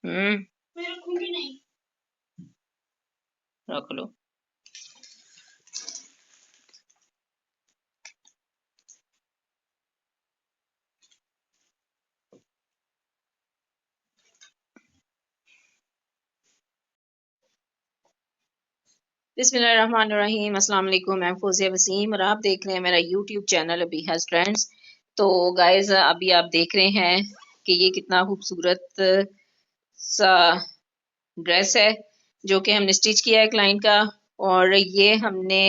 मैं रखूंगी नहीं, रख लो। बिस्मिल्लाहिर्रहमानिर्रहीम, अस्सलाम वालेकुम। मैं फौजिया वसीम और आप देख रहे हैं मेरा यूट्यूब चैनल अभी हैज़ ट्रेंड्स। तो गाइस, अभी आप देख रहे हैं कि ये कितना खूबसूरत सा ड्रेस है जो कि हमने स्टिच किया है क्लाइंट का। और ये हमने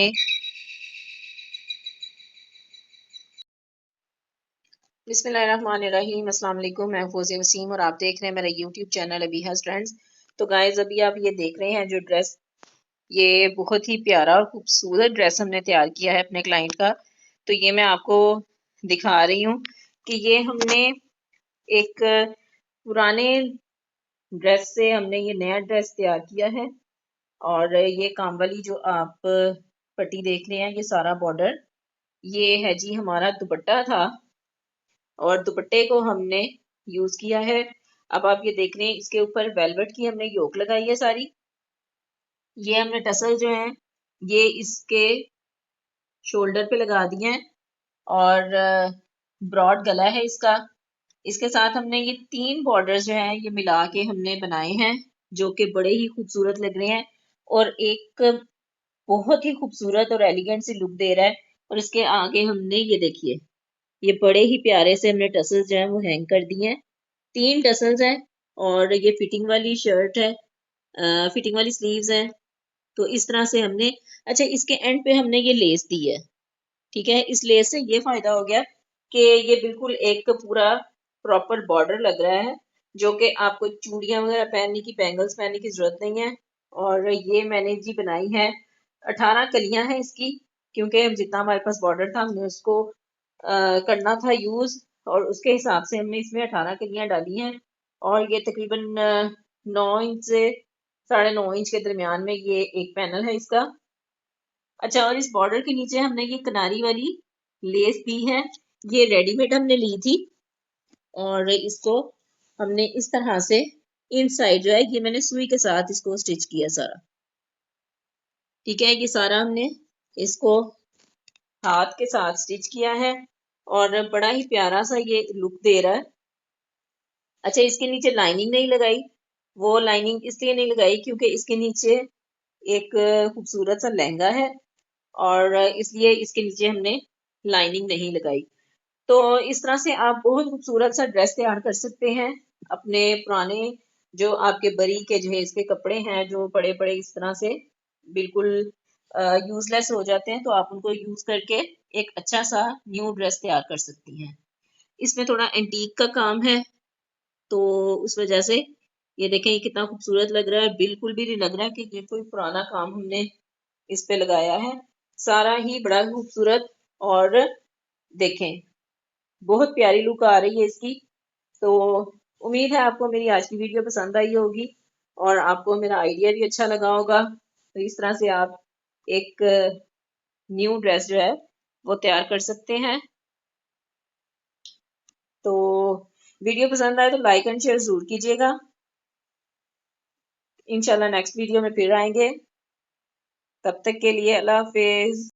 बिस्मिल्लाहिर्रहमानिर्रहीम, अस्सलाम वालेकुम। मैं फौजिया वसीम और आप देख रहे हैं मेरा यूट्यूब चैनल अभी हैज़ ट्रेंड्स। तो गाइस, अभी आप ये देख रहे हैं जो ड्रेस, ये बहुत ही प्यारा और खूबसूरत ड्रेस हमने तैयार किया है अपने क्लाइंट का। तो ये मैं आपको दिखा रही हूँ कि ये हमने एक पुराने ड्रेस से हमने ये नया ड्रेस तैयार किया है। और ये काम वाली जो आप पट्टी देख रहे हैं, ये सारा बॉर्डर ये है जी हमारा दुपट्टा था और दुपट्टे को हमने यूज किया है। अब आप ये देख रहे हैं इसके ऊपर वेलवेट की हमने योक लगाई है सारी। ये हमने टसल जो है ये इसके शोल्डर पे लगा दिए हैं और ब्रॉड गला है इसका। इसके साथ हमने ये 3 बॉर्डर जो हैं ये मिला के हमने बनाए हैं जो कि बड़े ही खूबसूरत लग रहे हैं और एक बहुत ही खूबसूरत और एलिगेंट सी लुक दे रहा है। और इसके आगे हमने ये देखिए ये बड़े ही प्यारे से हमने टसल्स जो हैं वो हैंग कर दिए हैं। 3 टसल्स हैं और ये फिटिंग वाली शर्ट है, फिटिंग वाली स्लीव्स हैं। तो इस तरह से हमने, अच्छा इसके एंड पे हमने ये लेस दी है। ठीक है, इस लेस से ये फायदा हो गया कि ये बिल्कुल एक पूरा प्रॉपर बॉर्डर लग रहा है जो कि आपको चूड़ियां वगैरह पहनने की, बैंगल्स पहनने की जरूरत नहीं है। और ये मैंने जी बनाई है, 18 कलियां हैं इसकी, क्योंकि जितना हमारे पास बॉर्डर था हमने उसको करना था यूज और उसके हिसाब से हमने इसमें 18 कलियां डाली हैं। और ये तकरीबन 9 इंच से 9.5 इंच के दरमियान में ये एक पैनल है इसका। अच्छा, और इस बॉर्डर के नीचे हमने ये किनारी वाली लेस दी है, ये रेडीमेड हमने ली थी और इसको हमने इस तरह से इनसाइड जो है ये मैंने सुई के साथ इसको स्टिच किया सारा। ठीक है, ये सारा हमने इसको हाथ के साथ स्टिच किया है और बड़ा ही प्यारा सा ये लुक दे रहा है। अच्छा, इसके नीचे लाइनिंग नहीं लगाई, वो लाइनिंग इसलिए नहीं लगाई क्योंकि इसके नीचे एक खूबसूरत सा लहंगा है और इसलिए इसके नीचे हमने लाइनिंग नहीं लगाई। तो इस तरह से आप बहुत खूबसूरत सा ड्रेस तैयार कर सकते हैं अपने पुराने जो आपके बरी के जहेज के कपड़े हैं जो पड़े पड़े इस तरह से बिल्कुल यूजलेस हो जाते हैं, तो आप उनको यूज करके एक अच्छा सा न्यू ड्रेस तैयार कर सकती हैं। इसमें थोड़ा एंटीक का काम है तो उस वजह से ये देखें ये कितना खूबसूरत लग रहा है। बिल्कुल भी नहीं लग रहा है कि ये कोई पुराना काम हमने इस पे लगाया है, सारा ही बड़ा खूबसूरत। और देखें बहुत प्यारी लुक आ रही है इसकी। तो उम्मीद है आपको मेरी आज की वीडियो पसंद आई होगी और आपको मेरा आइडिया भी अच्छा लगा होगा। तो इस तरह से आप एक न्यू ड्रेस जो है वो तैयार कर सकते हैं। तो वीडियो पसंद आए तो लाइक एंड शेयर जरूर कीजिएगा। इंशाल्लाह नेक्स्ट वीडियो में फिर आएंगे, तब तक के लिए अल्लाह हाफिज।